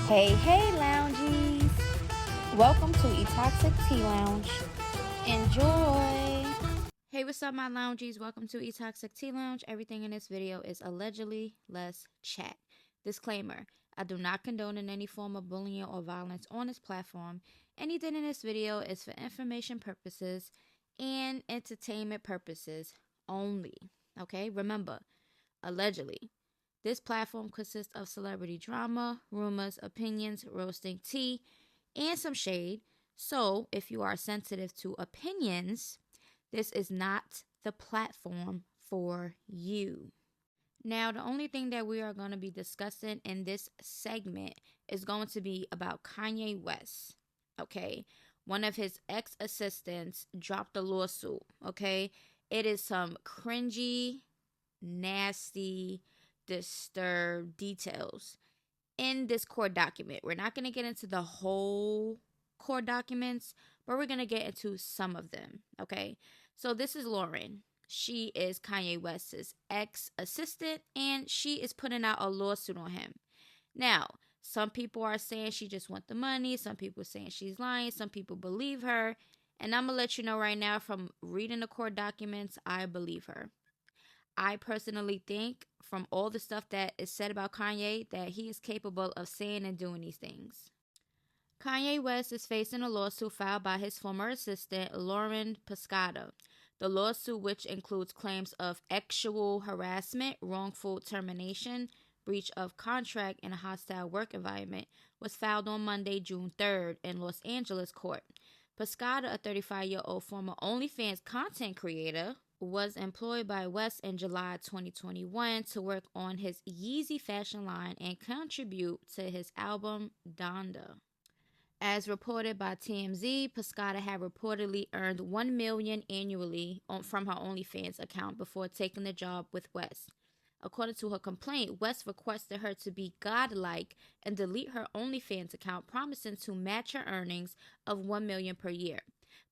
Hey, loungies! Welcome to Toxic Tea Lounge. Enjoy! Hey, what's up, my loungies? Welcome to Toxic Tea Lounge. Everything in this video is allegedly. Let's chat. Disclaimer: I do not condone in any form of bullying or violence on this platform. Anything in this video is for information purposes and entertainment purposes only. Okay? Remember, allegedly. This platform consists of celebrity drama, rumors, opinions, roasting tea, and some shade. So, if you are sensitive to opinions, this is not the platform for you. Now, the only thing that we are going to be discussing in this segment is going to be about Kanye West. Okay? One of his ex assistants dropped a lawsuit. Okay? It is some cringy, nasty, disturbed details in this court document. We're not going to get into the whole court documents, but we're going to get into some of them. Okay? So this is Lauren. She is Kanye West's ex-assistant, and she is putting out a lawsuit on him. Now, some people are saying she just wants the money. Some people are saying she's lying. Some people believe her. And I'm going to let you know right now from reading the court documents, I believe her. I personally think from all the stuff that is said about Kanye that he is capable of saying and doing these things. Kanye West is facing a lawsuit filed by his former assistant, Lauren Pescada. The lawsuit, which includes claims of sexual harassment, wrongful termination, breach of contract, and a hostile work environment, was filed on Monday, June 3rd in Los Angeles court. Pescada, a 35-year-old former OnlyFans content creator, was employed by West in July 2021 to work on his Yeezy fashion line and contribute to his album Donda. As reported by TMZ, Pescada had reportedly earned $1 million annually from her OnlyFans account before taking the job with West. According to her complaint, West requested her to be godlike and delete her OnlyFans account, promising to match her earnings of $1 million per year.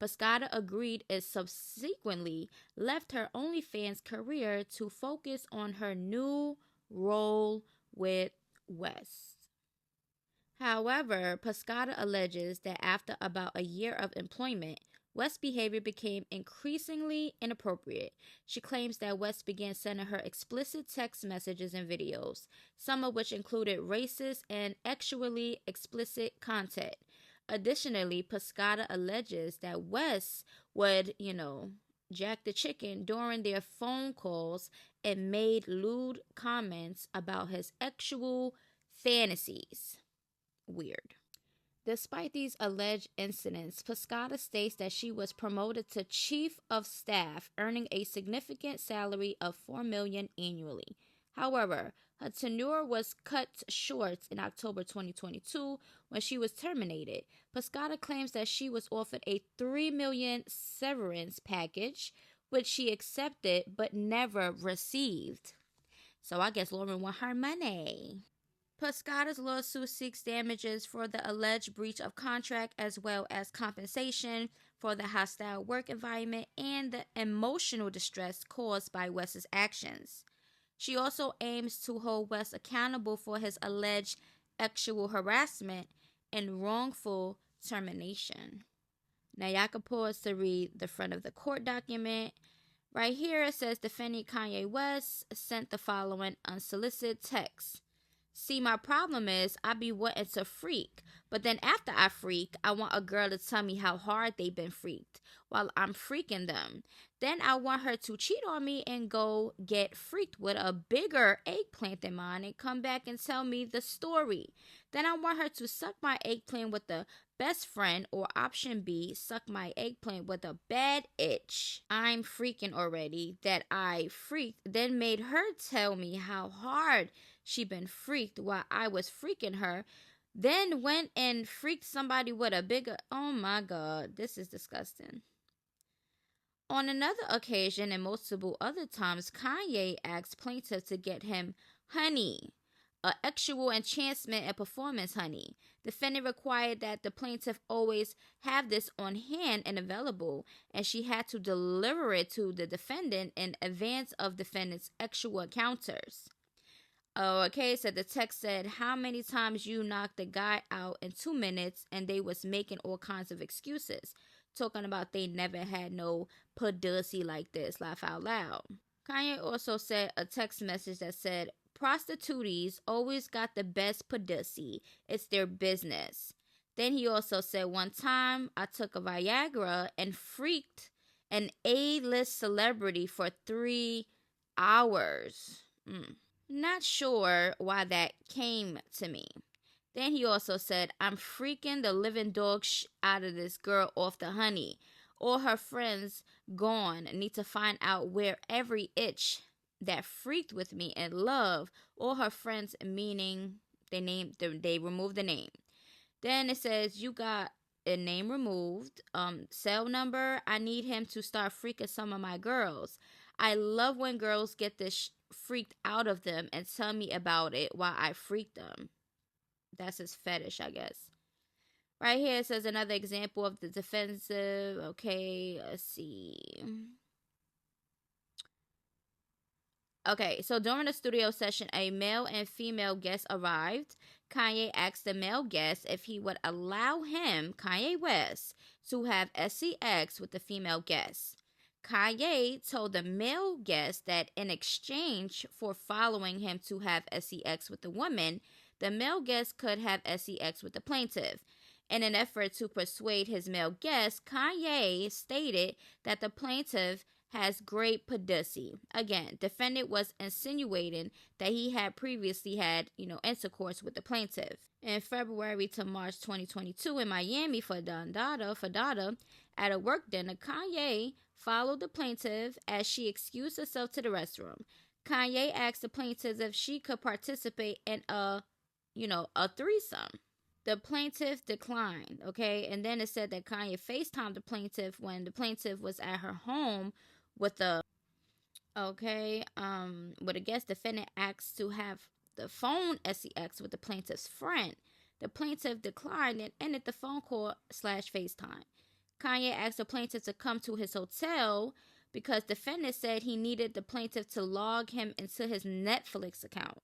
Pescada agreed and subsequently left her OnlyFans career to focus on her new role with West. However, Pescada alleges that after about a year of employment, West's behavior became increasingly inappropriate. She claims that West began sending her explicit text messages and videos, some of which included racist and sexually explicit content. Additionally, Pescada alleges that West would, jack the chicken during their phone calls and made lewd comments about his sexual fantasies. Weird. Despite these alleged incidents, Pescada states that she was promoted to chief of staff, earning a significant salary of $4 million annually. However, her tenure was cut short in October 2022 when she was terminated. Pescada claims that she was offered a $3 million severance package, which she accepted but never received. So I guess Lauren want her money. Pescada's lawsuit seeks damages for the alleged breach of contract as well as compensation for the hostile work environment and the emotional distress caused by West's actions. She also aims to hold West accountable for his alleged sexual harassment and wrongful termination. Now, y'all can pause to read the front of the court document. Right here, it says defendant Kanye West sent the following unsolicited text. See, my problem is I be wanting to freak, but then after I freak, I want a girl to tell me how hard they been freaked while I'm freaking them. Then I want her to cheat on me and go get freaked with a bigger eggplant than mine and come back and tell me the story. Then I want her to suck my eggplant with the best friend, or option B, suck my eggplant with a bad itch I'm freaking already that I freaked, then made her tell me how hard she been freaked while I was freaking her, then went and freaked somebody with a bigger, oh my god, this is disgusting. On another occasion and multiple other times, Kanye asked plaintiff to get him honey, a sexual enchantment and performance honey. Defendant required that the plaintiff always have this on hand and available, and she had to deliver it to the defendant in advance of defendant's sexual encounters. Oh, okay. So the text said, "How many times you knocked the guy out in 2 minutes?" And they was making all kinds of excuses, talking about they never had no pussy like this. Laugh out loud. Kanye also said a text message that said, "Prostitutes always got the best pussy. It's their business." Then he also said, "One time I took a Viagra and freaked an A-list celebrity for 3 hours." Not sure why that came to me. Then he also said, "I'm freaking the living dog out of this girl off the honey. All her friends gone. Need to find out where every itch that freaked with me in love. All her friends," meaning they removed the name. Then it says, "You got a name removed. Cell number. I need him to start freaking some of my girls. I love when girls get this freaked out of them and tell me about it while I freak them." That's his fetish, I guess. Right here it says another example of the defensive. Okay, let's see. Okay, so during the studio session, a male and female guest arrived. Kanye asked the male guest if he would allow him, Kanye West, to have sex with the female guest. Kanye told the male guest that in exchange for following him to have sex with the woman, the male guest could have sex with the plaintiff. In an effort to persuade his male guest, Kanye stated that the plaintiff has great pussy. Again, defendant was insinuating that he had previously had, intercourse with the plaintiff. In February to March 2022 in Miami for Dada, at a work dinner, Kanye followed the plaintiff as she excused herself to the restroom. Kanye asked the plaintiff if she could participate in a threesome. The plaintiff declined, okay? And then it said that Kanye FaceTimed the plaintiff when the plaintiff was at her home with with a guest. Defendant asked to have the phone sex with the plaintiff's friend. The plaintiff declined and ended the phone call / FaceTime. Kanye asked the plaintiff to come to his hotel because defendant said he needed the plaintiff to log him into his Netflix account.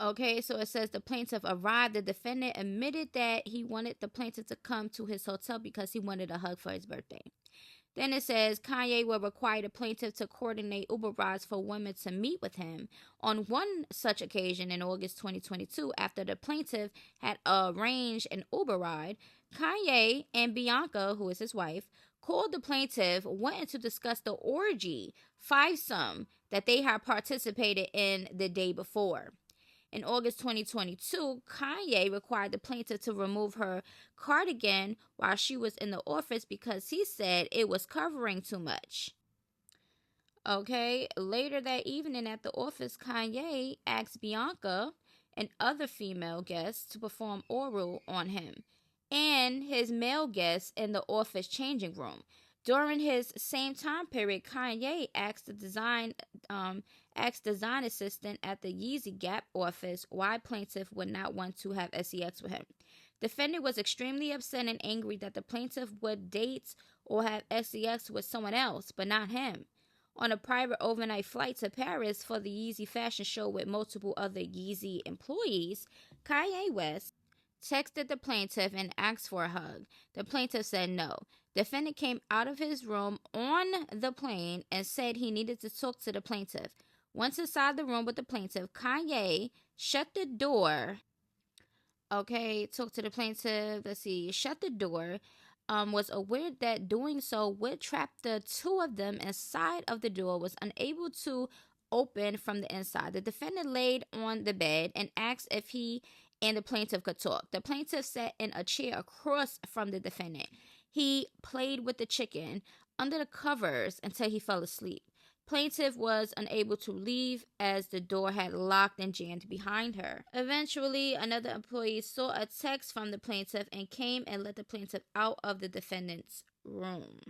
Okay, so it says the plaintiff arrived. The defendant admitted that he wanted the plaintiff to come to his hotel because he wanted a hug for his birthday. Then it says Kanye will require the plaintiff to coordinate Uber rides for women to meet with him. On one such occasion in August 2022, after the plaintiff had arranged an Uber ride, Kanye and Bianca, who is his wife, called the plaintiff, wanting to discuss the orgy, fivesome, that they had participated in the day before. In August 2022, Kanye required the plaintiff to remove her cardigan while she was in the office because he said it was covering too much. Okay, later that evening at the office, Kanye asked Bianca and other female guests to perform oral on him and his male guests in the office changing room. During his same time period, Kanye asked the design assistant at the Yeezy Gap office why plaintiff would not want to have sex with him. Defendant was extremely upset and angry that the plaintiff would date or have sex with someone else, but not him. On a private overnight flight to Paris for the Yeezy fashion show with multiple other Yeezy employees, Kanye West texted the plaintiff and asked for a hug. The plaintiff said no. Defendant came out of his room on the plane and said he needed to talk to the plaintiff. Once inside the room with the plaintiff, Kanye shut the door. Okay, talk to the plaintiff. Let's see, shut the door. Was aware that doing so would trap the two of them inside of the door, was unable to open from the inside. The defendant laid on the bed and asked if he and the plaintiff could talk. The plaintiff sat in a chair across from the defendant. He played with the chicken under the covers until he fell asleep. Plaintiff was unable to leave as the door had locked and jammed behind her. Eventually, another employee saw a text from the plaintiff and came and let the plaintiff out of the defendant's room.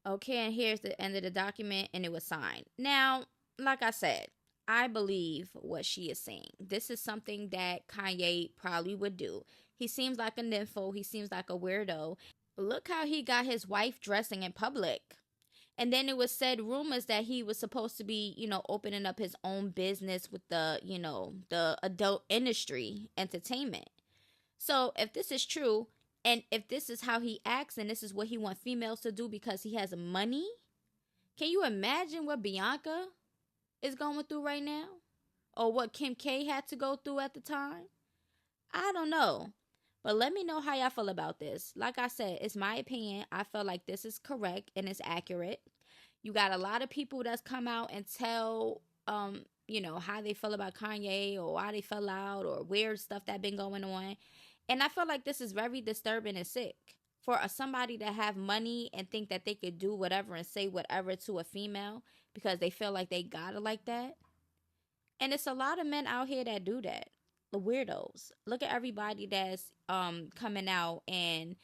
Okay, and here's the end of the document, and it was signed. Now, like I said, I believe what she is saying. This is something that Kanye probably would do. He seems like a nympho. He seems like a weirdo. Look how he got his wife dressing in public. And then it was said rumors that he was supposed to be, opening up his own business with the adult industry entertainment. So if this is true, and if this is how he acts, and this is what he wants females to do because he has money, can you imagine what Bianca is going through right now? Or what Kim K had to go through at the time? I don't know. But let me know how y'all feel about this. Like I said, it's my opinion. I feel like this is correct and it's accurate. You got a lot of people that's come out and tell how they feel about Kanye or why they fell out or weird stuff that been going on. And I feel like this is very disturbing and sick for somebody to have money and think that they could do whatever and say whatever to a female because they feel like they got it like that. And it's a lot of men out here that do that. The weirdos. Look at everybody that's coming out and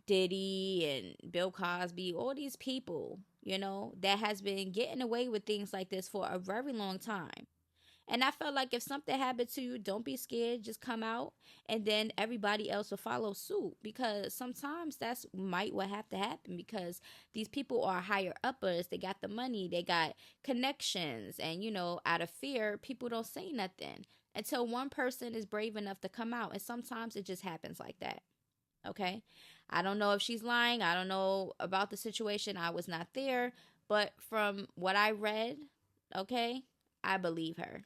Diddy and Bill Cosby, all these people, that has been getting away with things like this for a very long time. And I felt like if something happened to you, don't be scared. Just come out, and then everybody else will follow suit. Because sometimes that's might what have to happen. Because these people are higher uppers. They got the money. They got connections. And, out of fear, people don't say nothing until one person is brave enough to come out. And sometimes it just happens like that. Okay? I don't know if she's lying. I don't know about the situation. I was not there. But from what I read, okay, I believe her.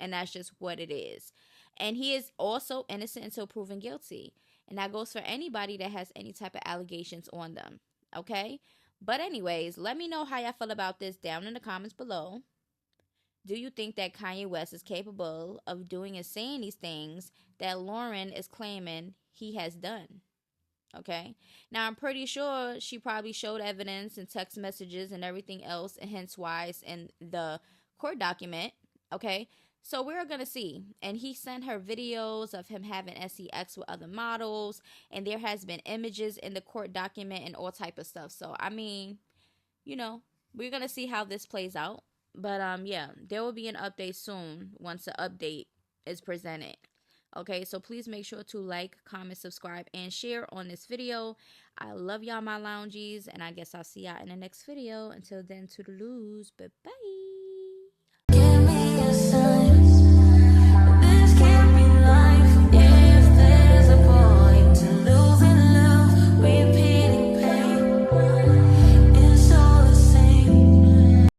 And that's just what it is. And he is also innocent until proven guilty. And that goes for anybody that has any type of allegations on them. Okay? But anyways, let me know how y'all feel about this down in the comments below. Do you think that Kanye West is capable of doing and saying these things that Lauren is claiming he has done? Okay? Now, I'm pretty sure she probably showed evidence and text messages and everything else, and hence why it's in the court document. Okay? So we're going to see. And he sent her videos of him having sex with other models. And there has been images in the court document and all type of stuff. So, I mean, we're going to see how this plays out. But, yeah, there will be an update soon once the update is presented. Okay, so please make sure to like, comment, subscribe, and share on this video. I love y'all, my loungies. And I guess I'll see y'all in the next video. Until then, toodaloos. Bye-bye.